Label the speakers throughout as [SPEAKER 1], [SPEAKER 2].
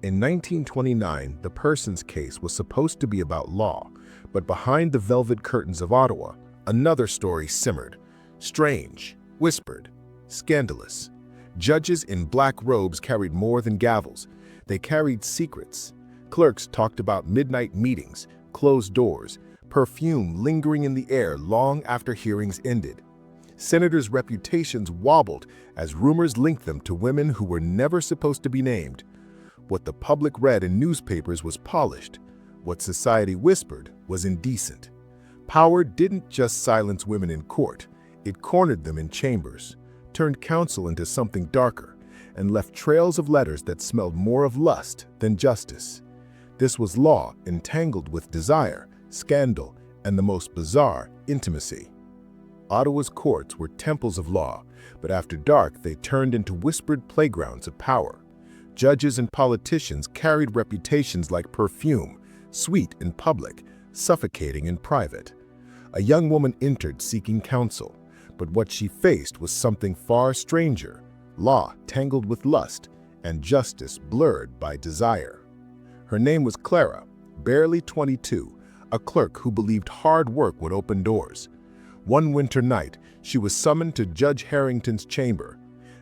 [SPEAKER 1] In 1929, the Persons case was supposed to be about law, but behind the velvet curtains of Ottawa, another story simmered. Strange, whispered, scandalous. Judges in black robes carried more than gavels. They carried secrets. Clerks talked about midnight meetings, closed doors, perfume lingering in the air long after hearings ended. Senators' reputations wobbled as rumors linked them to women who were never supposed to be named. What the public read in newspapers was polished. What society whispered was indecent. Power didn't just silence women in court. It cornered them in chambers, turned counsel into something darker, and left trails of letters that smelled more of lust than justice. This was law entangled with desire, scandal, and the most bizarre intimacy. Ottawa's courts were temples of law, but after dark they turned into whispered playgrounds of power. Judges and politicians carried reputations like perfume, sweet in public, suffocating in private. A young woman entered seeking counsel, but what she faced was something far stranger: law tangled with lust and justice blurred by desire. Her name was Clara, barely 22, a clerk who believed hard work would open doors. One winter night, she was summoned to Judge Harrington's chamber.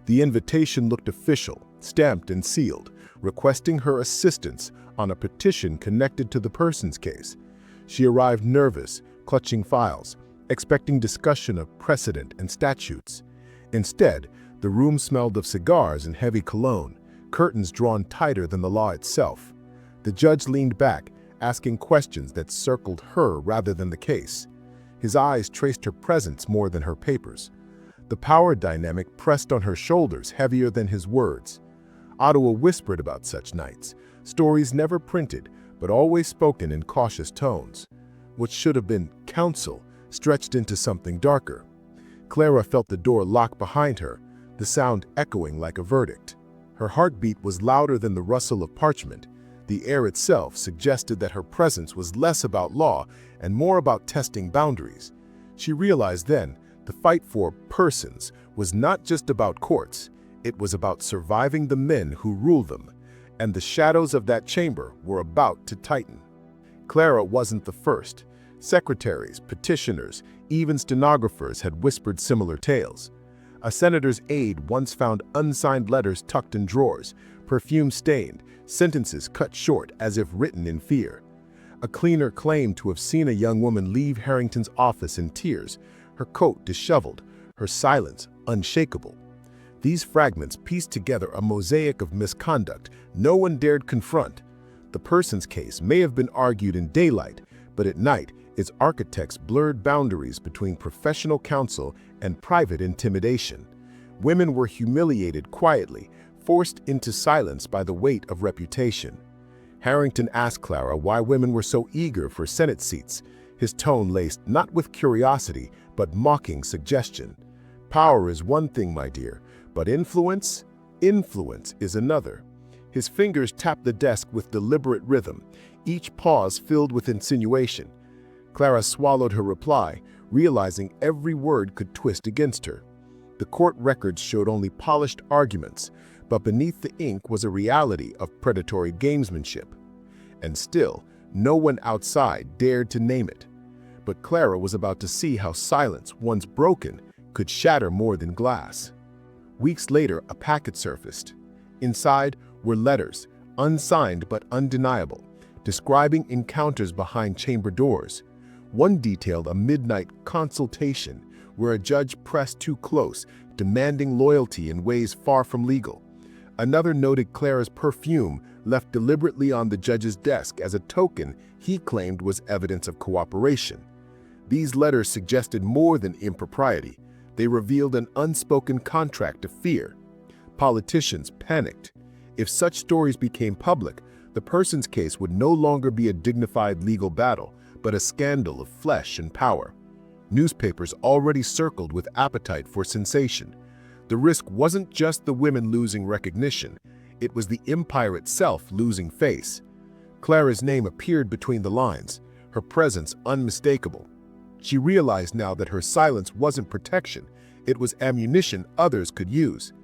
[SPEAKER 1] The invitation looked official, stamped and sealed, requesting her assistance on a petition connected to the Persons case. She arrived nervous, clutching files, expecting discussion of precedent and statutes. Instead, the room smelled of cigars and heavy cologne, curtains drawn tighter than the law itself. The judge leaned back, asking questions that circled her rather than the case. His eyes traced her presence more than her papers. The power dynamic pressed on her shoulders heavier than his words. Ottawa whispered about such nights, stories never printed, but always spoken in cautious tones. What should have been counsel stretched into something darker. Clara felt the door lock behind her, the sound echoing like a verdict. Her heartbeat was louder than the rustle of parchment. The air itself suggested that her presence was less about law and more about testing boundaries. She realized then the fight for persons was not just about courts. It was about surviving the men who ruled them, and the shadows of that chamber were about to tighten. Clara wasn't the first. Secretaries, petitioners, even stenographers had whispered similar tales. A senator's aide once found unsigned letters tucked in drawers, perfume stained, sentences cut short as if written in fear. A cleaner claimed to have seen a young woman leave Harrington's office in tears, her coat disheveled, her silence unshakable. These fragments pieced together a mosaic of misconduct no one dared confront. The Persons case may have been argued in daylight, but at night its architects blurred boundaries between professional counsel and private intimidation. Women were humiliated quietly, forced into silence by the weight of reputation. Harrington asked Clara why women were so eager for Senate seats, his tone laced not with curiosity, but mocking suggestion. Power is one thing, my dear, but influence is another. His fingers tapped the desk with deliberate rhythm, each pause filled with insinuation. Clara swallowed her reply, realizing every word could twist against her. The court records showed only polished arguments, but beneath the ink was a reality of predatory gamesmanship. And still, no one outside dared to name it. But Clara was about to see how silence, once broken, could shatter more than glass. Weeks later, a packet surfaced. Inside were letters, unsigned but undeniable, describing encounters behind chamber doors. One detailed a midnight consultation where a judge pressed too close, demanding loyalty in ways far from legal. Another noted Clara's perfume left deliberately on the judge's desk as a token he claimed was evidence of cooperation. These letters suggested more than impropriety. They revealed an unspoken contract of fear. Politicians panicked. If such stories became public, the Persons case would no longer be a dignified legal battle, but a scandal of flesh and power. Newspapers already circled with appetite for sensation. The risk wasn't just the women losing recognition, it was the empire itself losing face. Clara's name appeared between the lines, her presence unmistakable. She realized now that her silence wasn't protection, it was ammunition others could use.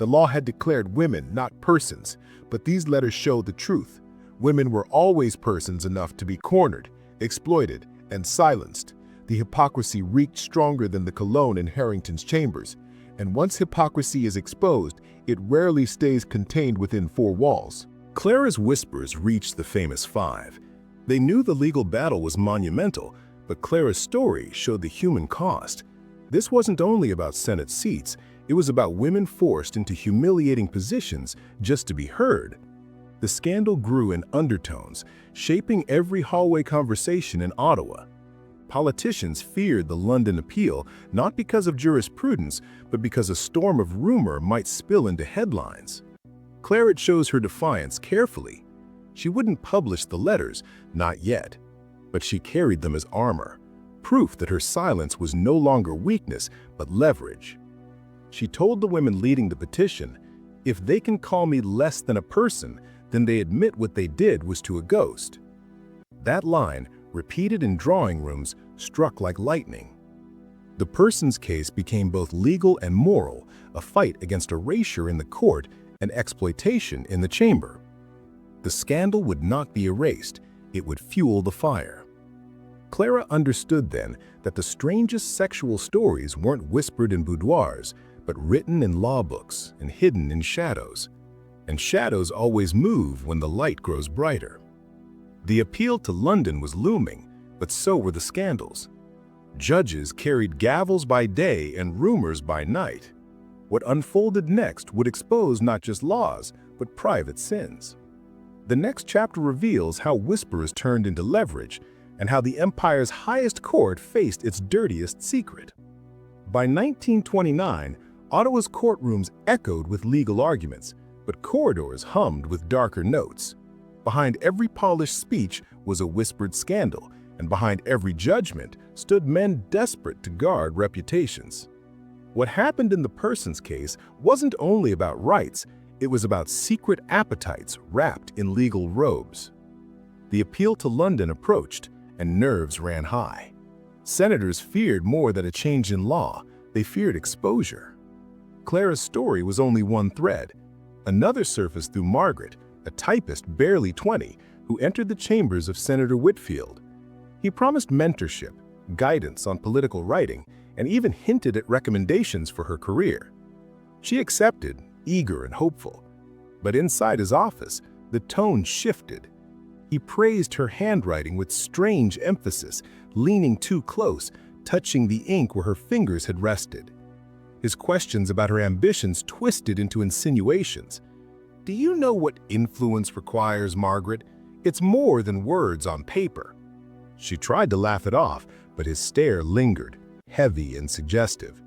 [SPEAKER 1] The law had declared women not persons, but these letters showed the truth. Women were always persons enough to be cornered, exploited, and silenced. The hypocrisy reeked stronger than the cologne in Harrington's chambers. And once hypocrisy is exposed, it rarely stays contained within four walls. Clara's whispers reached the famous five. They knew the legal battle was monumental, but Clara's story showed the human cost. This wasn't only about Senate seats, it was about women forced into humiliating positions just to be heard. The scandal grew in undertones, shaping every hallway conversation in Ottawa. Politicians feared the London appeal not because of jurisprudence, but because a storm of rumor might spill into headlines. Clara chose her defiance carefully. She wouldn't publish the letters, not yet, but she carried them as armor, proof that her silence was no longer weakness, but leverage. She told the women leading the petition, "If they can call me less than a person, then they admit what they did was to a ghost." That line, repeated in drawing rooms, struck like lightning. The person's case became both legal and moral, a fight against erasure in the court and exploitation in the chamber. The scandal would not be erased, it would fuel the fire. Clara understood then that the strangest sexual stories weren't whispered in boudoirs, but written in law books and hidden in shadows. And shadows always move when the light grows brighter. The appeal to London was looming, but so were the scandals. Judges carried gavels by day and rumors by night. What unfolded next would expose not just laws, but private sins. The next chapter reveals how whisperers turned into leverage and how the empire's highest court faced its dirtiest secret. By 1929, Ottawa's courtrooms echoed with legal arguments, but corridors hummed with darker notes. Behind every polished speech was a whispered scandal, and behind every judgment stood men desperate to guard reputations. What happened in the Persons case wasn't only about rights, it was about secret appetites wrapped in legal robes. The appeal to London approached, and nerves ran high. Senators feared more than a change in law, they feared exposure. Clara's story was only one thread. Another surfaced through Margaret, a typist barely 20, who entered the chambers of Senator Whitfield. He promised mentorship, guidance on political writing, and even hinted at recommendations for her career. She accepted, eager and hopeful. But inside his office, the tone shifted. He praised her handwriting with strange emphasis, leaning too close, touching the ink where her fingers had rested. His questions about her ambitions twisted into insinuations. "Do you know what influence requires, Margaret? It's more than words on paper." She tried to laugh it off, but his stare lingered, heavy and suggestive.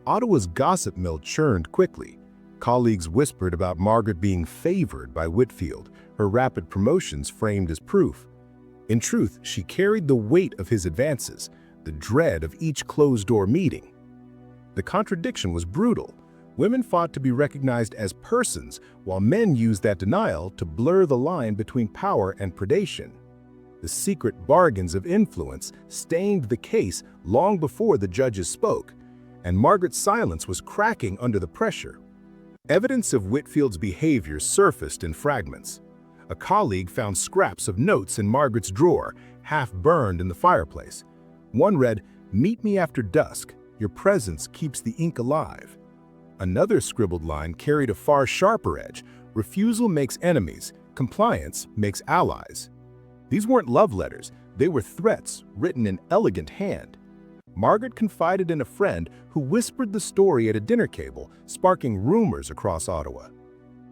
[SPEAKER 1] Ottawa's gossip mill churned quickly. Colleagues whispered about Margaret being favored by Whitfield, her rapid promotions framed as proof. In truth, she carried the weight of his advances, the dread of each closed-door meeting. The contradiction was brutal. Women fought to be recognized as persons, while men used that denial to blur the line between power and predation. The secret bargains of influence stained the case long before the judges spoke, and Margaret's silence was cracking under the pressure. Evidence of Whitfield's behavior surfaced in fragments. A colleague found scraps of notes in Margaret's drawer, half burned in the fireplace. One read, "Meet me after dusk. Your presence keeps the ink alive." Another scribbled line carried a far sharper edge. "Refusal makes enemies. Compliance makes allies." These weren't love letters. They were threats written in elegant hand. Margaret confided in a friend who whispered the story at a dinner table, sparking rumors across Ottawa.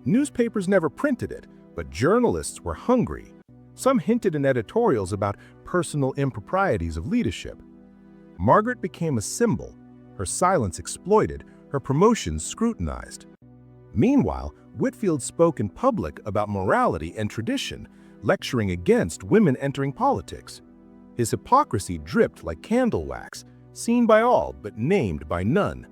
[SPEAKER 1] Newspapers never printed it, but journalists were hungry. Some hinted in editorials about personal improprieties of leadership. Margaret became a symbol, her silence exploited, her promotions scrutinized. Meanwhile, Whitfield spoke in public about morality and tradition, lecturing against women entering politics. His hypocrisy dripped like candle wax, seen by all but named by none.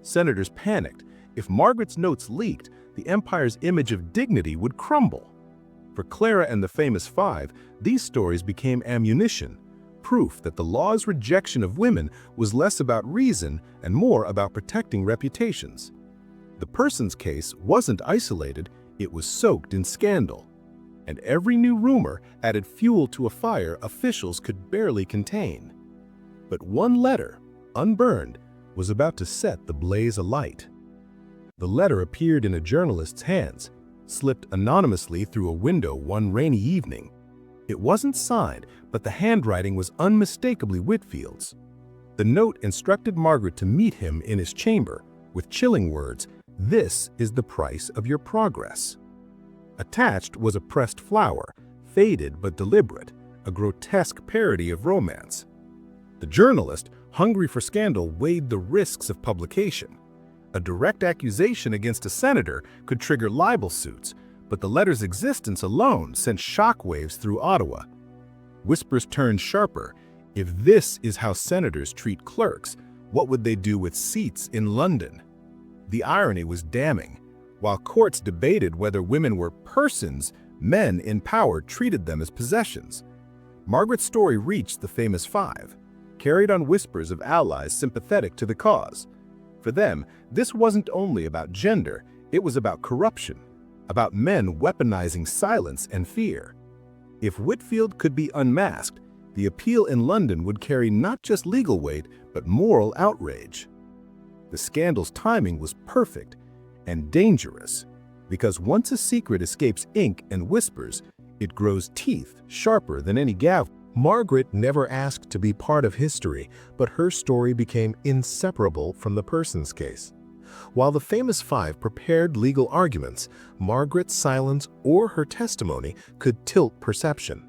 [SPEAKER 1] Senators panicked. If Margaret's notes leaked, the empire's image of dignity would crumble. For Clara and the famous five, these stories became ammunition, proof that the law's rejection of women was less about reason and more about protecting reputations. The person's case wasn't isolated, it was soaked in scandal. And every new rumor added fuel to a fire officials could barely contain. But one letter, unburned, was about to set the blaze alight. The letter appeared in a journalist's hands, slipped anonymously through a window one rainy evening. It wasn't signed, but the handwriting was unmistakably Whitfield's. The note instructed Margaret to meet him in his chamber, with chilling words, "This is the price of your progress." Attached was a pressed flower, faded but deliberate, a grotesque parody of romance. The journalist, hungry for scandal, weighed the risks of publication. A direct accusation against a senator could trigger libel suits, but the letter's existence alone sent shockwaves through Ottawa. Whispers turned sharper. If this is how senators treat clerks, what would they do with seats in London? The irony was damning. While courts debated whether women were persons, men in power treated them as possessions. Margaret's story reached the famous Five, carried on whispers of allies sympathetic to the cause. For them, this wasn't only about gender, it was about corruption, about men weaponizing silence and fear. If Whitfield could be unmasked, the appeal in London would carry not just legal weight, but moral outrage. The scandal's timing was perfect and dangerous, because once a secret escapes ink and whispers, it grows teeth sharper than any gavel. Margaret never asked to be part of history, but her story became inseparable from the person's case. While the famous Five prepared legal arguments, Margaret's silence or her testimony could tilt perception.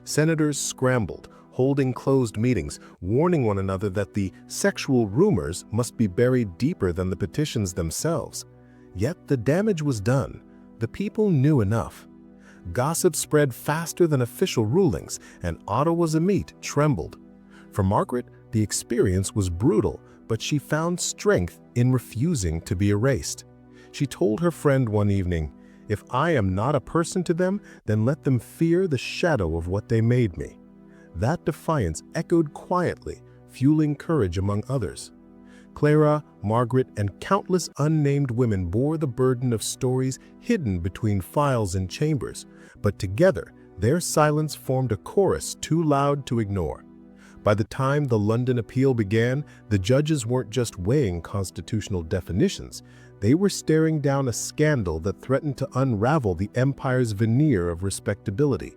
[SPEAKER 1] Senators scrambled, holding closed meetings, warning one another that the sexual rumors must be buried deeper than the petitions themselves. Yet the damage was done. The people knew enough. Gossip spread faster than official rulings, and Ottawa's elite trembled. For Margaret, the experience was brutal, but she found strength in refusing to be erased. She told her friend one evening, "If I am not a person to them, then let them fear the shadow of what they made me." That defiance echoed quietly, fueling courage among others. Clara, Margaret, and countless unnamed women bore the burden of stories hidden between files and chambers, but together their silence formed a chorus too loud to ignore. By the time the London appeal began, the judges weren't just weighing constitutional definitions, they were staring down a scandal that threatened to unravel the empire's veneer of respectability.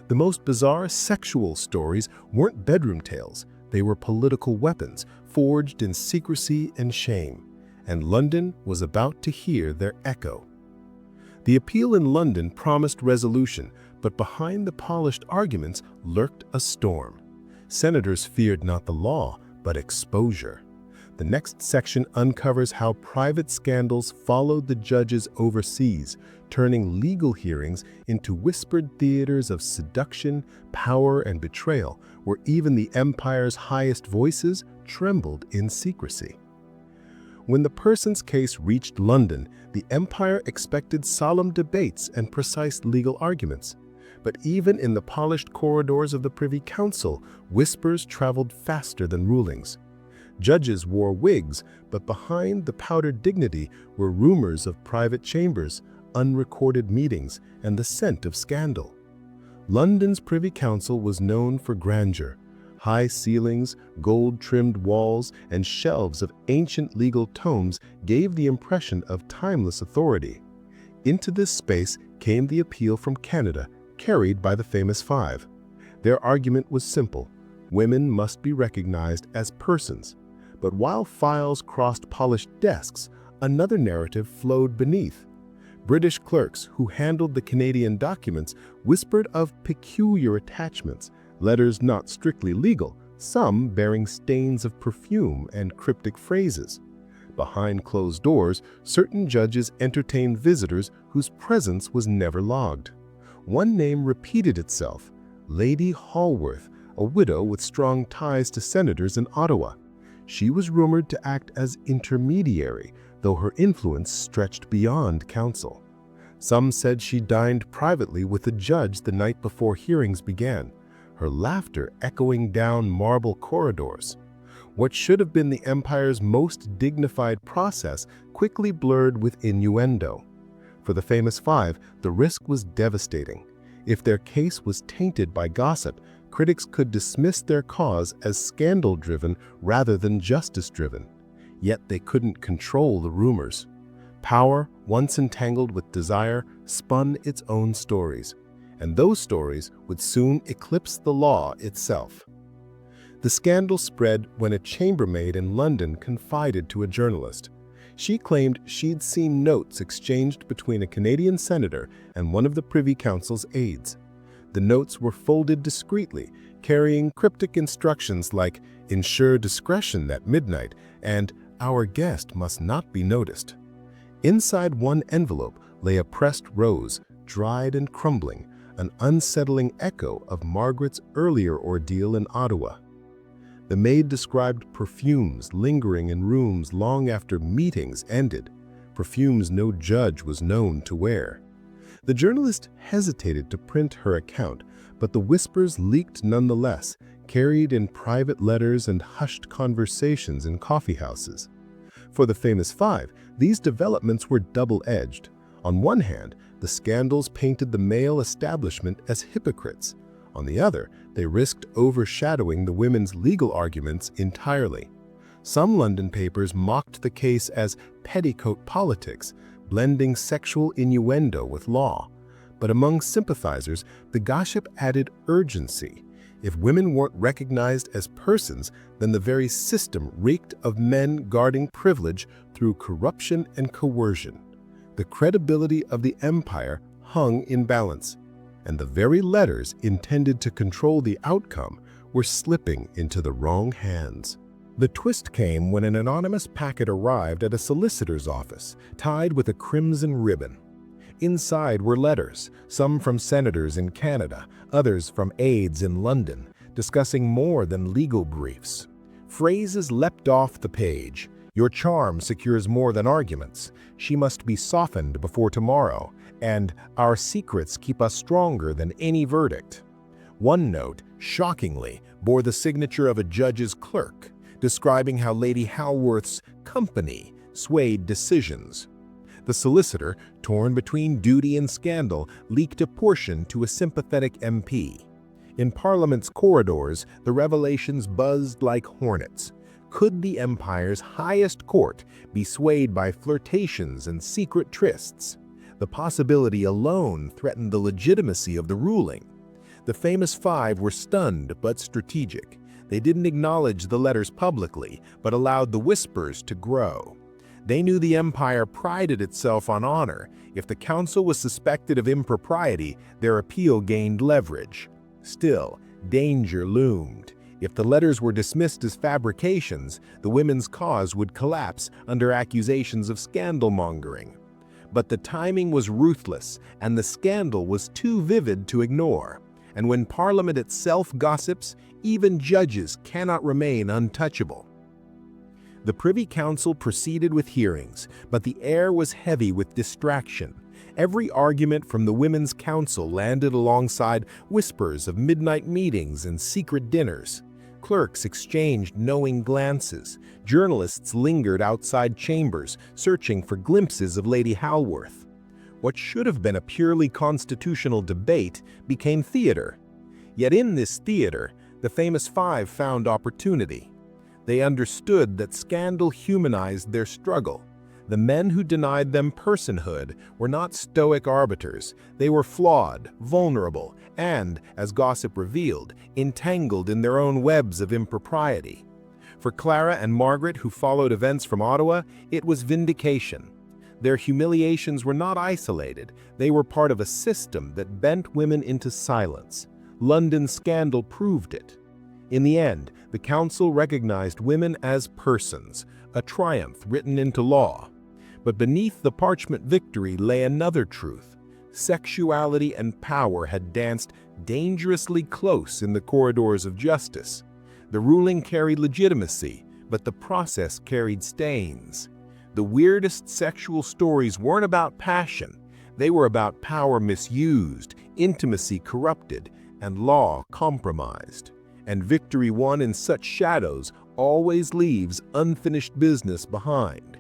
[SPEAKER 1] The most bizarre sexual stories weren't bedroom tales, they were political weapons, forged in secrecy and shame, and London was about to hear their echo. The appeal in London promised resolution, but behind the polished arguments lurked a storm. Senators feared not the law, but exposure. The next section uncovers how private scandals followed the judges overseas, turning legal hearings into whispered theaters of seduction, power, and betrayal, where even the empire's highest voices trembled in secrecy. When the person's case reached London, the empire expected solemn debates and precise legal arguments. But even in the polished corridors of the Privy Council, whispers traveled faster than rulings. Judges wore wigs, but behind the powdered dignity were rumors of private chambers, unrecorded meetings, and the scent of scandal. London's Privy Council was known for grandeur. High ceilings, gold-trimmed walls, and shelves of ancient legal tomes gave the impression of timeless authority. Into this space came the appeal from Canada, carried by the famous Five. Their argument was simple: women must be recognized as persons. But while files crossed polished desks, another narrative flowed beneath. British clerks who handled the Canadian documents whispered of peculiar attachments, letters not strictly legal, some bearing stains of perfume and cryptic phrases. Behind closed doors, certain judges entertained visitors whose presence was never logged. One name repeated itself: Lady Hallworth, a widow with strong ties to senators in Ottawa. She was rumored to act as intermediary, though her influence stretched beyond council. Some said she dined privately with the judge the night before hearings began, her laughter echoing down marble corridors. What should have been the empire's most dignified process quickly blurred with innuendo. For the famous five, the risk was devastating. If their case was tainted by gossip, critics could dismiss their cause as scandal-driven rather than justice-driven. Yet they couldn't control the rumors. Power, once entangled with desire, spun its own stories, and those stories would soon eclipse the law itself. The scandal spread when a chambermaid in London confided to a journalist. She claimed she'd seen notes exchanged between a Canadian senator and one of the Privy Council's aides. The notes were folded discreetly, carrying cryptic instructions like "ensure discretion at midnight" and "our guest must not be noticed." Inside one envelope lay a pressed rose, dried and crumbling, an unsettling echo of Margaret's earlier ordeal in Ottawa. The maid described perfumes lingering in rooms long after meetings ended, perfumes no judge was known to wear. The journalist hesitated to print her account, but the whispers leaked nonetheless, carried in private letters and hushed conversations in coffeehouses. For the famous five, these developments were double-edged. On one hand, the scandals painted the male establishment as hypocrites. On the other, they risked overshadowing the women's legal arguments entirely. Some London papers mocked the case as petticoat politics, blending sexual innuendo with law. But among sympathizers, the gossip added urgency. If women weren't recognized as persons, then the very system reeked of men guarding privilege through corruption and coercion. The credibility of the empire hung in balance, and the very letters intended to control the outcome were slipping into the wrong hands. The twist came when an anonymous packet arrived at a solicitor's office, tied with a crimson ribbon. Inside were letters, some from senators in Canada, others from aides in London, discussing more than legal briefs. Phrases leapt off the page. "Your charm secures more than arguments," "She must be softened before tomorrow," and "Our secrets keep us stronger than any verdict." One note, shockingly, bore the signature of a judge's clerk, describing how Lady Halworth's company swayed decisions. The solicitor, torn between duty and scandal, leaked a portion to a sympathetic MP. In Parliament's corridors, the revelations buzzed like hornets. Could the empire's highest court be swayed by flirtations and secret trysts? The possibility alone threatened the legitimacy of the ruling. The famous five were stunned but strategic. They didn't acknowledge the letters publicly, but allowed the whispers to grow. They knew the empire prided itself on honor. If the council was suspected of impropriety, their appeal gained leverage. Still, danger loomed. If the letters were dismissed as fabrications, the women's cause would collapse under accusations of scandal-mongering. But the timing was ruthless, and the scandal was too vivid to ignore. And when Parliament itself gossips, even judges cannot remain untouchable. The Privy Council proceeded with hearings, but the air was heavy with distraction. Every argument from the Women's Council landed alongside whispers of midnight meetings and secret dinners. Clerks exchanged knowing glances. Journalists lingered outside chambers, searching for glimpses of Lady Halworth. What should have been a purely constitutional debate became theater. Yet in this theater, the famous five found opportunity. They understood that scandal humanized their struggle. The men who denied them personhood were not stoic arbiters. They were flawed, vulnerable, and, as gossip revealed, entangled in their own webs of impropriety. For Clara and Margaret, who followed events from Ottawa, it was vindication. Their humiliations were not isolated. They were part of a system that bent women into silence. London's scandal proved it. In the end, the council recognized women as persons, a triumph written into law. But beneath the parchment victory lay another truth. Sexuality and power had danced dangerously close in the corridors of justice. The ruling carried legitimacy, but the process carried stains. The weirdest sexual stories weren't about passion. They were about power misused, intimacy corrupted, and law compromised. and victory won in such shadows always leaves unfinished business behind.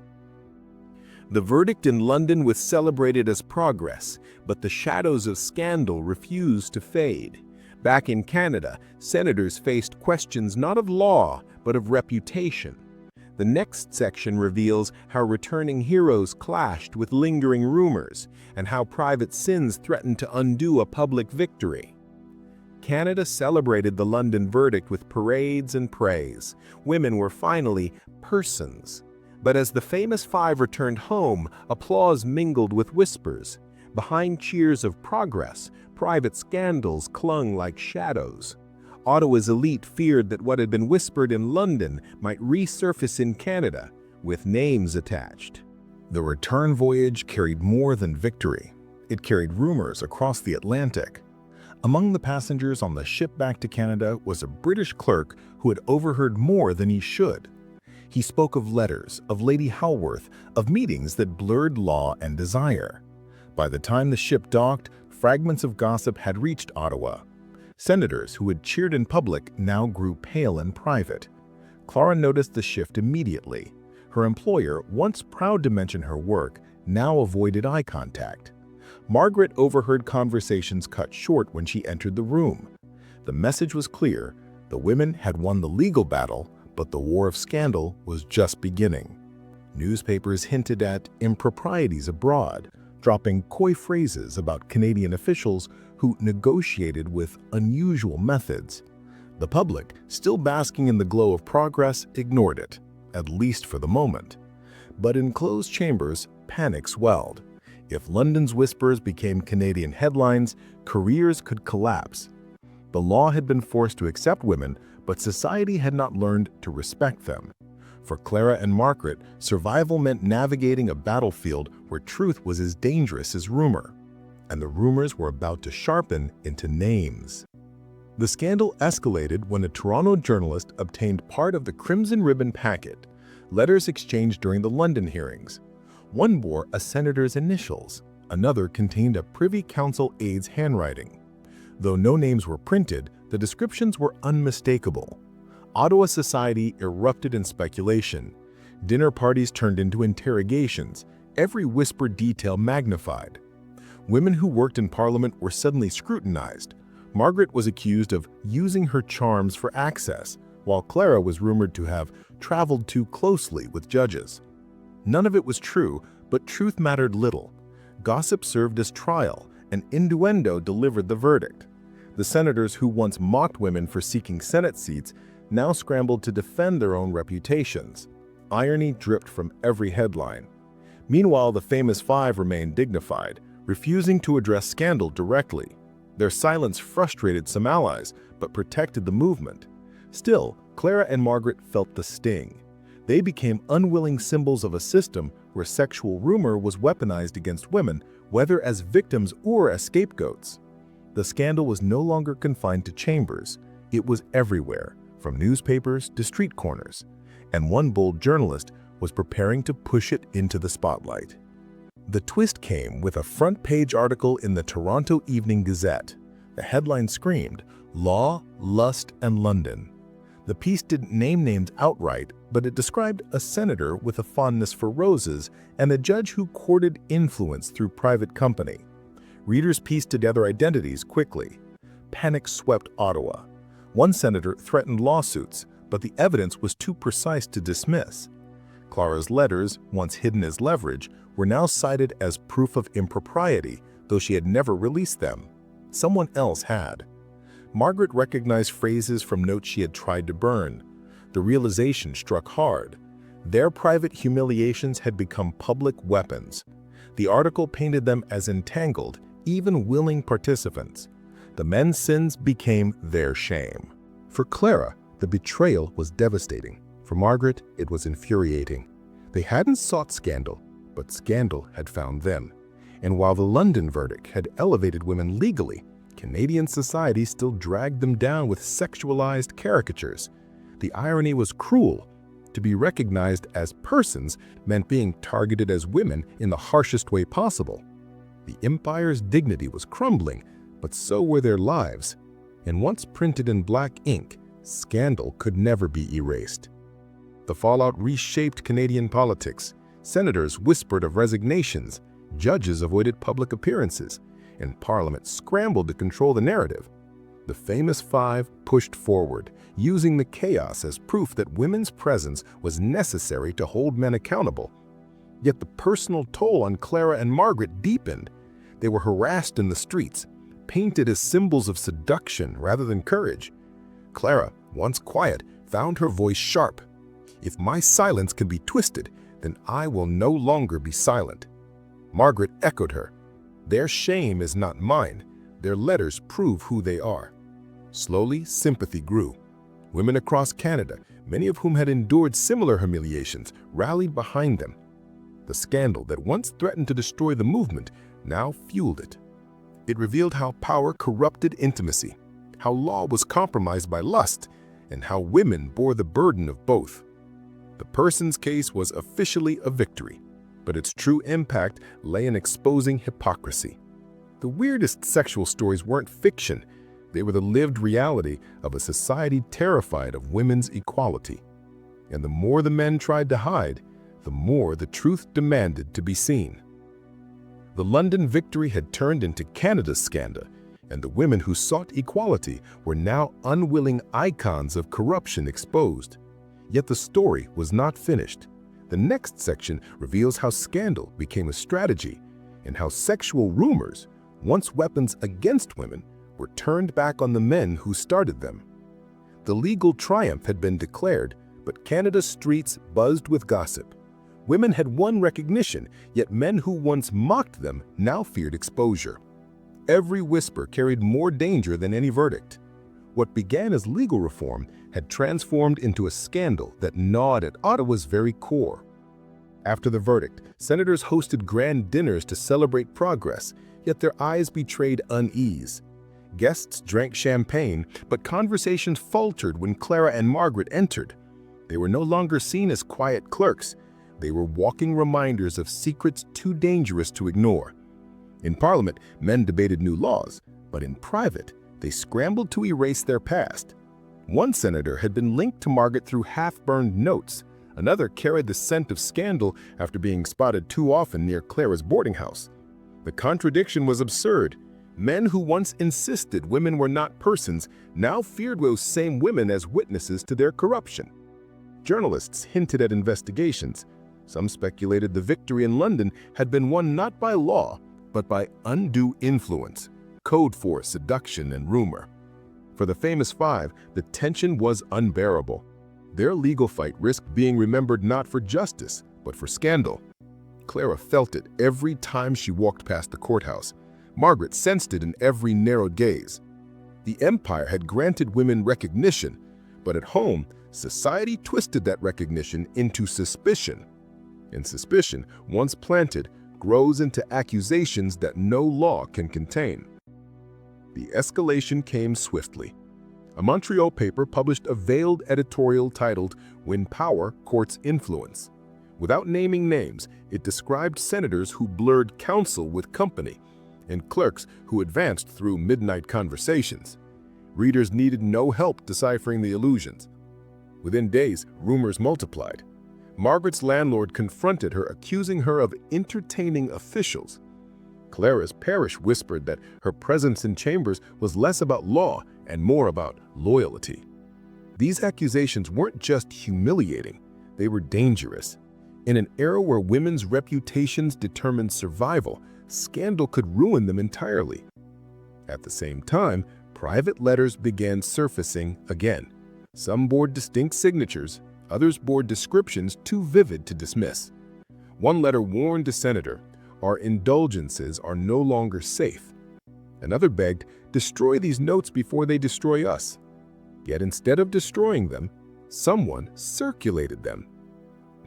[SPEAKER 1] The verdict in London was celebrated as progress, but the shadows of scandal refused to fade. Back in Canada, senators faced questions not of law, but of reputation. The next section reveals how returning heroes clashed with lingering rumors, and how private sins threatened to undo a public victory. Canada celebrated the London verdict with parades and praise. Women were finally persons. But as the famous five returned home, applause mingled with whispers. Behind cheers of progress, private scandals clung like shadows. Ottawa's elite feared that what had been whispered in London might resurface in Canada, with names attached. The return voyage carried more than victory. It carried rumors across the Atlantic. Among the passengers on the ship back to Canada was a British clerk who had overheard more than he should. He spoke of letters, of Lady Halworth, of meetings that blurred law and desire. By the time the ship docked, fragments of gossip had reached Ottawa. Senators who had cheered in public now grew pale in private. Clara noticed the shift immediately. Her employer, once proud to mention her work, now avoided eye contact. Margaret overheard conversations cut short when she entered the room. The message was clear: the women had won the legal battle, but the war of scandal was just beginning. Newspapers hinted at improprieties abroad, dropping coy phrases about Canadian officials who negotiated with unusual methods. The public, still basking in the glow of progress, ignored it, at least for the moment. But in closed chambers, panic swelled. If London's whispers became Canadian headlines, careers could collapse. The law had been forced to accept women, but society had not learned to respect them. For Clara and Margaret, survival meant navigating a battlefield where truth was as dangerous as rumor. And the rumors were about to sharpen into names. The scandal escalated when a Toronto journalist obtained part of the Crimson Ribbon packet, letters exchanged during the London hearings. One bore a senator's initials, another contained a Privy Council aide's handwriting. Though no names were printed, the descriptions were unmistakable. Ottawa society erupted in speculation. Dinner parties turned into interrogations, every whispered detail magnified. Women who worked in Parliament were suddenly scrutinized. Margaret was accused of using her charms for access, while Clara was rumored to have traveled too closely with judges. None of it was true, but truth mattered little. Gossip served as trial, and innuendo delivered the verdict. The senators who once mocked women for seeking Senate seats now scrambled to defend their own reputations. Irony dripped from every headline. Meanwhile, the famous five remained dignified, refusing to address scandal directly. Their silence frustrated some allies, but protected the movement. Still, Clara and Margaret felt the sting. They became unwilling symbols of a system where sexual rumor was weaponized against women, whether as victims or as scapegoats. The scandal was no longer confined to chambers. It was everywhere, from newspapers to street corners. And one bold journalist was preparing to push it into the spotlight. The twist came with a front-page article in the Toronto Evening Gazette. The headline screamed, "Law, Lust, and London." The piece didn't name names outright, but it described a senator with a fondness for roses and a judge who courted influence through private company. Readers pieced together identities quickly. Panic swept Ottawa. One senator threatened lawsuits, but the evidence was too precise to dismiss. Clara's letters, once hidden as leverage, were now cited as proof of impropriety, though she had never released them. Someone else had. Margaret recognized phrases from notes she had tried to burn. The realization struck hard. Their private humiliations had become public weapons. The article painted them as entangled, even willing participants. The men's sins became their shame. For Clara, the betrayal was devastating. For Margaret, it was infuriating. They hadn't sought scandal, but scandal had found them. And while the London verdict had elevated women legally, Canadian society still dragged them down with sexualized caricatures. The irony was cruel. To be recognized as persons meant being targeted as women in the harshest way possible. The empire's dignity was crumbling, but so were their lives. And once printed in black ink, Scandal could never be erased. The fallout reshaped Canadian politics. Senators whispered of resignations, judges avoided public appearances, and Parliament scrambled to control the narrative. The famous five pushed forward, using the chaos as proof that women's presence was necessary to hold men accountable. Yet the personal toll on Clara and Margaret deepened. They were harassed in the streets, painted as symbols of seduction rather than courage. Clara, once quiet, found her voice sharp. "If my silence can be twisted, then I will no longer be silent." Margaret echoed her. "Their shame is not mine. Their letters prove who they are." Slowly, sympathy grew. Women across Canada, many of whom had endured similar humiliations, rallied behind them. The scandal that once threatened to destroy the movement now fueled it. It revealed how power corrupted intimacy, how law was compromised by lust, and how women bore the burden of both. The person's case was officially a victory, but its true impact lay in exposing hypocrisy. The weirdest sexual stories weren't fiction. They were the lived reality of a society terrified of women's equality. And the more the men tried to hide, the more the truth demanded to be seen. The London victory had turned into Canada's scandal, and the women who sought equality were now unwilling icons of corruption exposed. Yet the story was not finished. The next section reveals how scandal became a strategy and how sexual rumors, once weapons against women, were turned back on the men who started them. The legal triumph had been declared, but Canada's streets buzzed with gossip. Women had won recognition, yet men who once mocked them now feared exposure. Every whisper carried more danger than any verdict. What began as legal reform had transformed into a scandal that gnawed at Ottawa's very core. After the verdict, senators hosted grand dinners to celebrate progress, yet their eyes betrayed unease. Guests drank champagne, but conversations faltered when Clara and Margaret entered. They were no longer seen as quiet clerks. They were walking reminders of secrets too dangerous to ignore. In Parliament, men debated new laws, but in private, they scrambled to erase their past. One senator had been linked to Margaret through half-burned notes. Another carried the scent of scandal after being spotted too often near Clara's boarding house. The contradiction was absurd. Men who once insisted women were not persons now feared those same women as witnesses to their corruption. Journalists hinted at investigations. Some speculated the victory in London had been won not by law, but by undue influence, code for seduction and rumor. For the famous five, the tension was unbearable. Their legal fight risked being remembered not for justice, but for scandal. Clara felt it every time she walked past the courthouse. Margaret sensed it in every narrowed gaze. The empire had granted women recognition, but at home, society twisted that recognition into suspicion. And suspicion, once planted, grows into accusations that no law can contain. The escalation came swiftly. A Montreal paper published a veiled editorial titled "When Power Courts Influence." Without naming names, it described senators who blurred counsel with company and clerks who advanced through midnight conversations. Readers needed no help deciphering the illusions. Within days, rumors multiplied. Margaret's landlord confronted her, accusing her of entertaining officials. Clara's parish whispered that her presence in chambers was less about law and more about loyalty. These accusations weren't just humiliating, they were dangerous. In an era where women's reputations determined survival, scandal could ruin them entirely. At the same time, private letters began surfacing again. Some bore distinct signatures, others bore descriptions too vivid to dismiss. One letter warned a senator, "Our indulgences are no longer safe." Another begged, "Destroy these notes before they destroy us." Yet instead of destroying them, someone circulated them.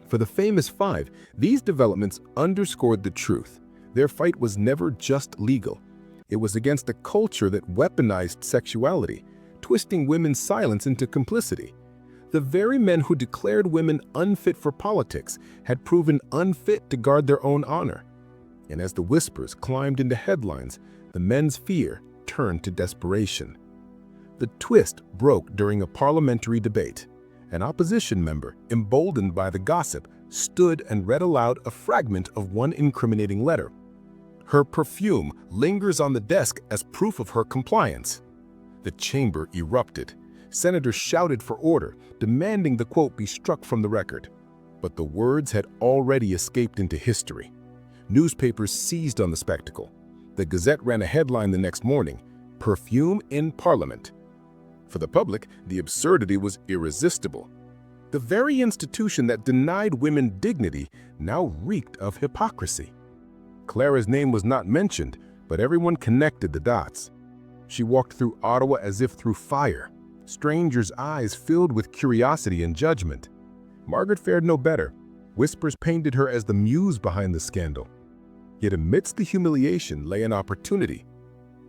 [SPEAKER 1] For the famous five, these developments underscored the truth. Their fight was never just legal. It was against a culture that weaponized sexuality, twisting women's silence into complicity. The very men who declared women unfit for politics had proven unfit to guard their own honor. And as the whispers climbed into headlines, the men's fear turned to desperation. The twist broke during a parliamentary debate. An opposition member, emboldened by the gossip, stood and read aloud a fragment of one incriminating letter. Her perfume lingers on the desk as proof of her compliance. The chamber erupted. Senators shouted for order, demanding the quote be struck from the record. But the words had already escaped into history. Newspapers seized on the spectacle. The Gazette ran a headline the next morning, "Perfume in Parliament." For the public, the absurdity was irresistible. The very institution that denied women dignity now reeked of hypocrisy. Clara's name was not mentioned, but everyone connected the dots. She walked through Ottawa as if through fire, strangers' eyes filled with curiosity and judgment. Margaret fared no better. Whispers painted her as the muse behind the scandal. Yet amidst the humiliation lay an opportunity.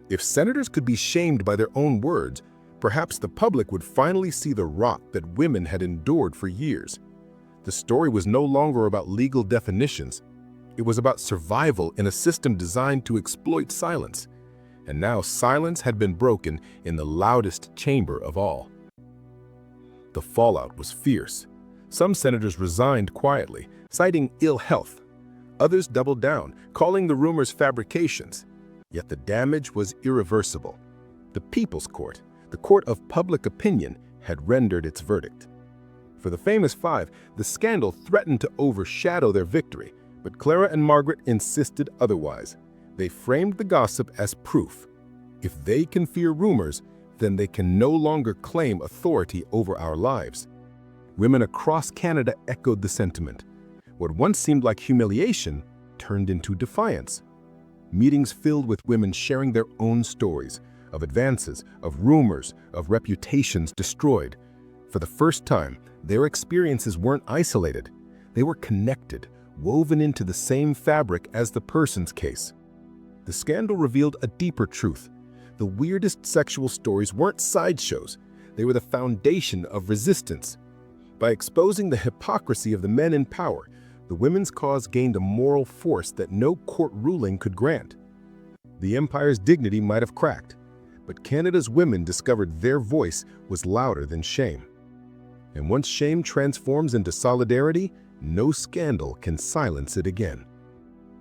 [SPEAKER 1] If senators could be shamed by their own words, perhaps the public would finally see the rot that women had endured for years. The story was no longer about legal definitions. It was about survival in a system designed to exploit silence. And now silence had been broken in the loudest chamber of all. The fallout was fierce. Some senators resigned quietly, citing ill health. Others doubled down, calling the rumors fabrications. Yet the damage was irreversible. The People's Court, the court of public opinion, had rendered its verdict. For the famous five, the scandal threatened to overshadow their victory, but Clara and Margaret insisted otherwise. They framed the gossip as proof. If they can fear rumors, then they can no longer claim authority over our lives. Women across Canada echoed the sentiment. What once seemed like humiliation turned into defiance. Meetings filled with women sharing their own stories, of advances, of rumors, of reputations destroyed. For the first time, their experiences weren't isolated. They were connected, woven into the same fabric as the person's case. The scandal revealed a deeper truth. The weirdest sexual stories weren't sideshows. They were the foundation of resistance. By exposing the hypocrisy of the men in power, the women's cause gained a moral force that no court ruling could grant. The empire's dignity might have cracked, but Canada's women discovered their voice was louder than shame. And once shame transforms into solidarity, no scandal can silence it again.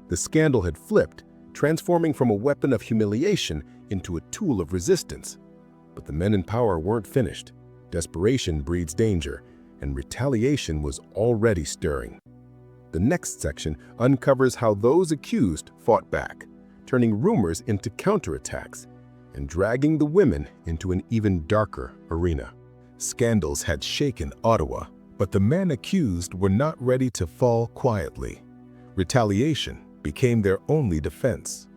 [SPEAKER 1] The scandal had flipped, transforming from a weapon of humiliation into a tool of resistance. But the men in power weren't finished. Desperation breeds danger, and retaliation was already stirring. The next section uncovers how those accused fought back, turning rumors into counterattacks and dragging the women into an even darker arena. Scandals had shaken Ottawa, but the men accused were not ready to fall quietly. Retaliation became their only defense.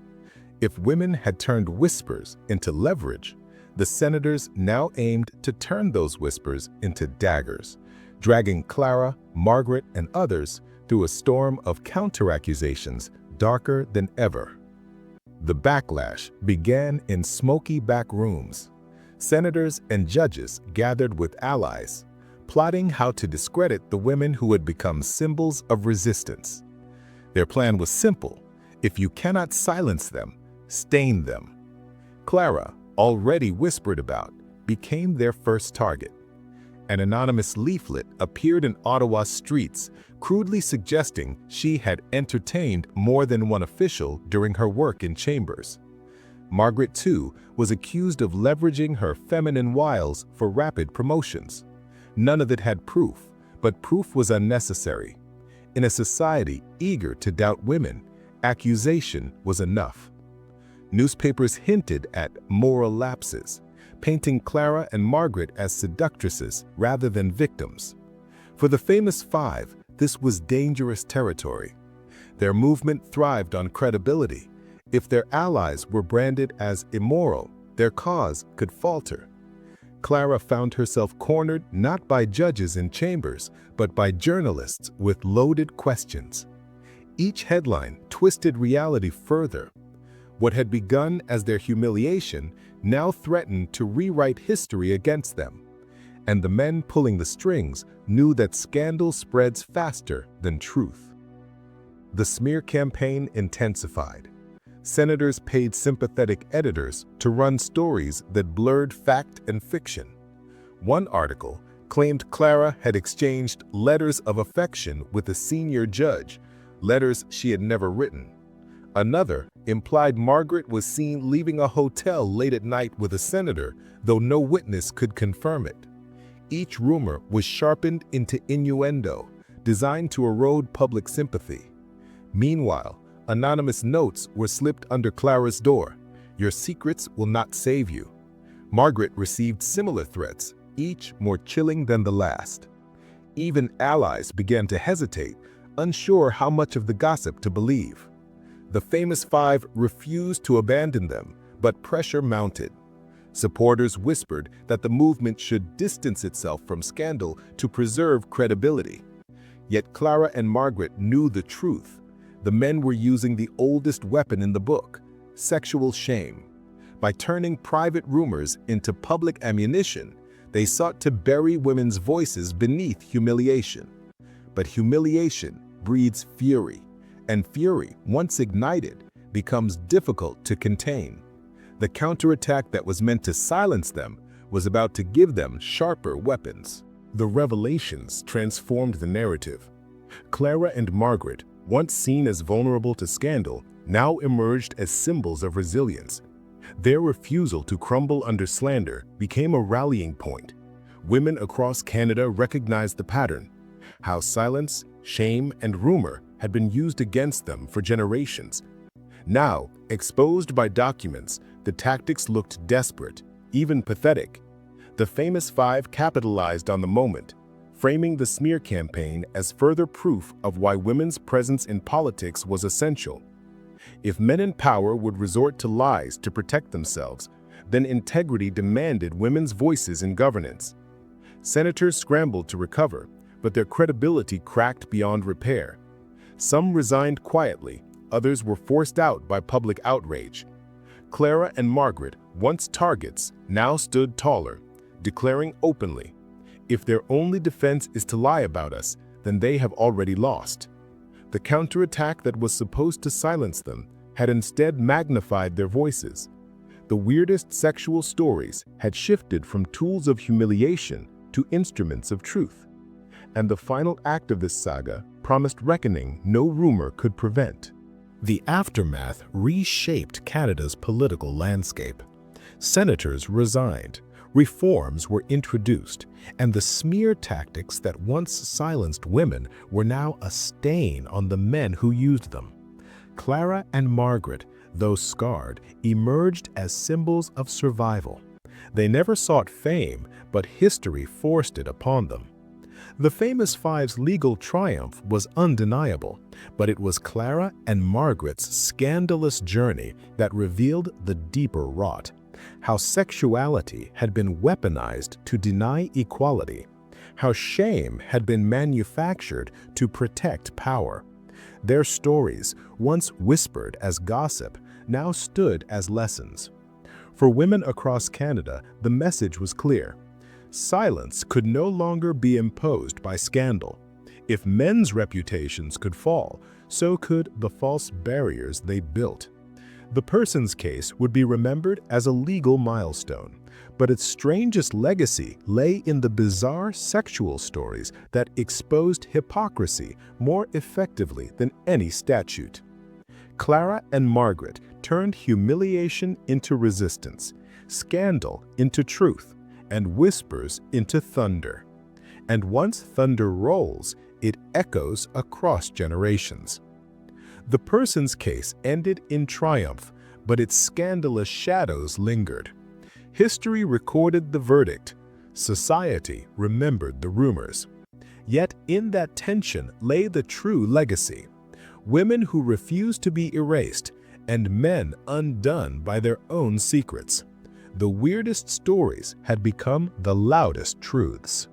[SPEAKER 1] If women had turned whispers into leverage, the senators now aimed to turn those whispers into daggers, dragging Clara, Margaret, and others through a storm of counter-accusations darker than ever. The backlash began in smoky back rooms. Senators and judges gathered with allies, plotting how to discredit the women who had become symbols of resistance. Their plan was simple: if you cannot silence them, stain them. Clara, already whispered about, became their first target. An anonymous leaflet appeared in Ottawa's streets, crudely suggesting she had entertained more than one official during her work in chambers. Margaret, too, was accused of leveraging her feminine wiles for rapid promotions. None of it had proof, but proof was unnecessary. In a society eager to doubt women, accusation was enough. Newspapers hinted at moral lapses, painting Clara and Margaret as seductresses rather than victims. For the famous five, this was dangerous territory. Their movement thrived on credibility. If their allies were branded as immoral, their cause could falter. Clara found herself cornered not by judges in chambers, but by journalists with loaded questions. Each headline twisted reality further. What had begun as their humiliation now threatened to rewrite history against them. And the men pulling the strings knew that scandal spreads faster than truth. The smear campaign intensified. Senators paid sympathetic editors to run stories that blurred fact and fiction. One article claimed Clara had exchanged letters of affection with a senior judge, letters she had never written. Another implied Margaret was seen leaving a hotel late at night with a senator, though no witness could confirm it. Each rumor was sharpened into innuendo, designed to erode public sympathy. Meanwhile, anonymous notes were slipped under Clara's door. "Your secrets will not save you." Margaret received similar threats, each more chilling than the last. Even allies began to hesitate, unsure how much of the gossip to believe. The famous five refused to abandon them, but pressure mounted. Supporters whispered that the movement should distance itself from scandal to preserve credibility. Yet Clara and Margaret knew the truth. The men were using the oldest weapon in the book, sexual shame. By turning private rumors into public ammunition, they sought to bury women's voices beneath humiliation. But humiliation breeds fury, and fury, once ignited, becomes difficult to contain. The counterattack that was meant to silence them was about to give them sharper weapons. The revelations transformed the narrative. Clara and Margaret, once seen as vulnerable to scandal, now emerged as symbols of resilience. Their refusal to crumble under slander became a rallying point. Women across Canada recognized the pattern: how silence, shame, and rumor had been used against them for generations. Now, exposed by documents, the tactics looked desperate, even pathetic. The famous five capitalized on the moment, framing the smear campaign as further proof of why women's presence in politics was essential. If men in power would resort to lies to protect themselves, then integrity demanded women's voices in governance. Senators scrambled to recover, but their credibility cracked beyond repair. Some resigned quietly, others were forced out by public outrage. Clara and Margaret, once targets, now stood taller, declaring openly, "If their only defense is to lie about us, then they have already lost." The counterattack that was supposed to silence them had instead magnified their voices. The weirdest sexual stories had shifted from tools of humiliation to instruments of truth. And the final act of this saga promised reckoning no rumor could prevent. The aftermath reshaped Canada's political landscape. Senators resigned, reforms were introduced, and the smear tactics that once silenced women were now a stain on the men who used them. Clara and Margaret, though scarred, emerged as symbols of survival. They never sought fame, but history forced it upon them. The famous five's legal triumph was undeniable, but it was Clara and Margaret's scandalous journey that revealed the deeper rot. How sexuality had been weaponized to deny equality. How shame had been manufactured to protect power. Their stories, once whispered as gossip, now stood as lessons. For women across Canada, the message was clear. Silence could no longer be imposed by scandal. If men's reputations could fall, so could the false barriers they built. The person's case would be remembered as a legal milestone, but its strangest legacy lay in the bizarre sexual stories that exposed hypocrisy more effectively than any statute. Clara and Margaret turned humiliation into resistance, scandal into truth, and whispers into thunder. And once thunder rolls, it echoes across generations. The person's case ended in triumph, but its scandalous shadows lingered. History recorded the verdict. Society remembered the rumors. Yet in that tension lay the true legacy. Women who refused to be erased, and men undone by their own secrets. The weirdest stories had become the loudest truths.